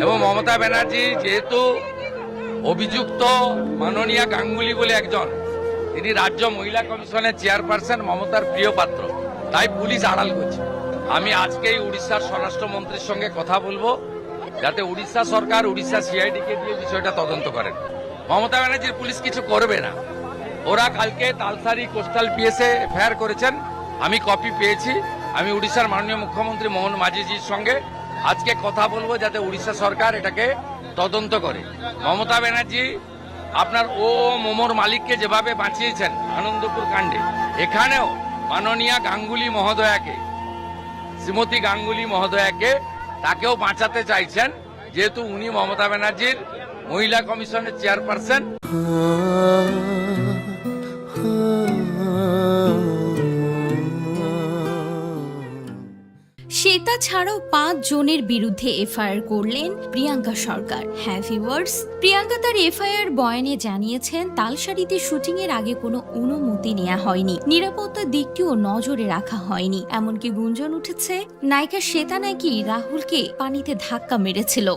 এবং মমতা ব্যানার্জি যেহেতু অভিযুক্ত মাননীয়া গাঙ্গুলি বলে একজন, তিনি রাজ্য মহিলা কমিশনের চেয়ারপারসন মমতার প্রিয় পাত্র, তাই পুলিশ আড়াল করছে। আমি আজকেই উড়িষ্যার স্বরাষ্ট্রমন্ত্রীর সঙ্গে কথা বলবো যাতে উড়িষ্যা সরকার উড়িষ্যা সিআইডিকে দিয়ে বিষয়টা তদন্ত করেন। মমতা ব্যানার্জির পুলিশ কিছু করবে না। ওরা কালকে তালসারি কোস্টাল পিএসে এফআইআর করেছেন, আমি কপি পেয়েছি। আমি উড়িষ্যার মাননীয় মুখ্যমন্ত্রী মোহন মাঝিজির সঙ্গে আজকে কথা বলবো যাতে উড়িষ্যা সরকার এটাকে তদন্ত করে। মমতা ব্যানার্জি আপনার মোমোর মালিককে যেভাবে বাঁচিয়েছেন আনন্দপুর কাণ্ডে, এখানেও মাননীয়া গাঙ্গুলি মহোদয়াকে, শ্রীমতী গাঙ্গুলি মহোদয়াকে তাকেও বাঁচাতে চাইছেন, যেহেতু উনি মমতা ব্যানার্জির মহিলা কমিশনের চেয়ারপারসন। শ্বেতা ছাড়াও 5 জনের বিরুদ্ধে এফআইআর করলেন প্রিয়াঙ্কা সরকার। হ্যাঁ ভিউয়ার্স, প্রিয়াঙ্কা তার এফআইআর বয়ানে জানিয়েছেন তালসারিতে শুটিং এর আগে কোনো অনুমতি নেওয়া হয়নি, নিরাপত্তার দিকটিও নজরে রাখা হয়নি। এমনকি গুঞ্জন উঠেছে নায়িকা শ্বেতা নাকি রাহুলকে পানিতে ধাক্কা মেরেছিল।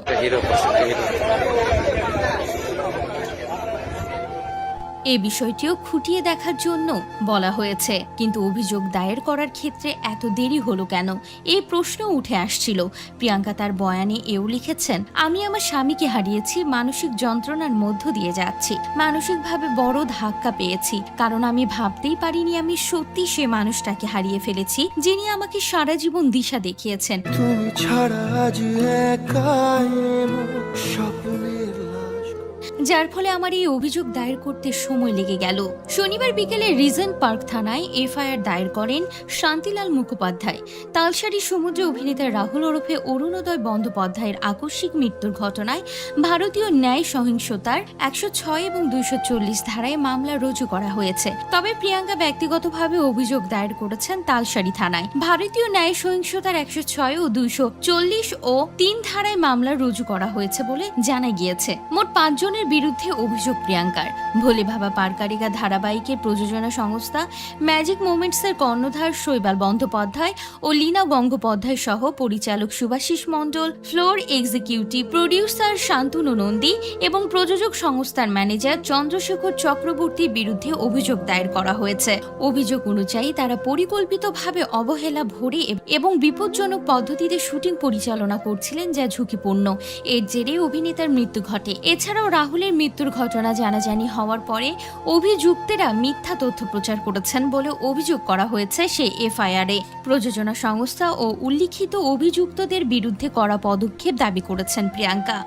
এই বিষয়টিও খুঁটিয়ে দেখার জন্য বলা হয়েছে, কিন্তু অভিযোগ দায়ের করার ক্ষেত্রে এত দেরি হলো কেন, এই প্রশ্ন উঠে আসছিল। প্রিয়াঙ্কা তার বয়ানে এও লিখেছেন, আমি আমার স্বামীকে হারিয়েছি, মানসিক যন্ত্রণার মধ্য দিয়ে যাচ্ছি, মানসিকভাবে বড় ধাক্কা পেয়েছি, কারণ আমি ভাবতেই পারিনি আমি সত্যি সে মানুষটাকে হারিয়ে ফেলেছি যিনি আমাকে সারা জীবন দিশা দেখিয়েছেন। তুমি ছাড়া আজ একাই স্বপ্নের লাশ। যার ফলে আমার এই অভিযোগ দায়ের করতে সময় লেগে গেল। শনিবার বিকেলে রিজেন্ট পার্ক থানায় এফআইআর দায়ের করেন শান্তিলাল মুখোপাধ্যায়। তালসারি সমুদ্রে অভিনেতা রাহুল ওরফে অরুণোদয় বন্দ্যোপাধ্যায়ের আকস্মিক মৃত্যুর ঘটনায় ভারতীয় ন্যায় সহিংসতার 106 এবং 240 ধারায় মামলা রুজু করা হয়েছে। তবে প্রিয়াঙ্কা ব্যক্তিগতভাবে অভিযোগ দায়ের করেছেন তালসারি থানায়। ভারতীয় ন্যায় সহিংসতার 106 ও 240 ও 3 ধারায় মামলা রুজু করা হয়েছে বলে জানা গিয়েছে। মোট 5 জনের বিরুদ্ধে অভিযোগ প্রিয়াঙ্কার। ভোলে ভাবা পারকারিকা ধারাবাহিকের প্রযোজনা সংস্থা ম্যাজিক মোমেন্টসের কর্ণধার শৈবাল বন্দ্যোপাধ্যায় ও লীনা গঙ্গোপাধ্যায় সহ পরিচালক Subhashis Mondal, floor executive producer Shantanu Nandi এবং প্রযোজক সংস্থার ম্যানেজার চন্দ্রশেখর চক্রবর্তীর বিরুদ্ধে অভিযোগ দায়ের করা হয়েছে। অভিযোগ অনুযায়ী তারা পরিকল্পিতভাবে অবহেলা ভরে এবং বিপজ্জনক পদ্ধতিতে শুটিং পরিচালনা করছিলেন, যা ঝুঁকিপূর্ণ। এর জেরে অভিনেতার মৃত্যু ঘটে। এছাড়াও রাহুলের মৃত্যুর ঘটনা জানাজানি হওয়ার পরে অভিযুক্তেরা মিথ্যা তথ্য প্রচার করেছেন বলে অভিযোগ করা হয়েছে সেই এফআইআরে। প্রযোজনা সংস্থা ও উল্লিখিত অভিযুক্তদের বিরুদ্ধে কড়া পদক্ষেপ দাবি করেছেন প্রিয়াঙ্কা।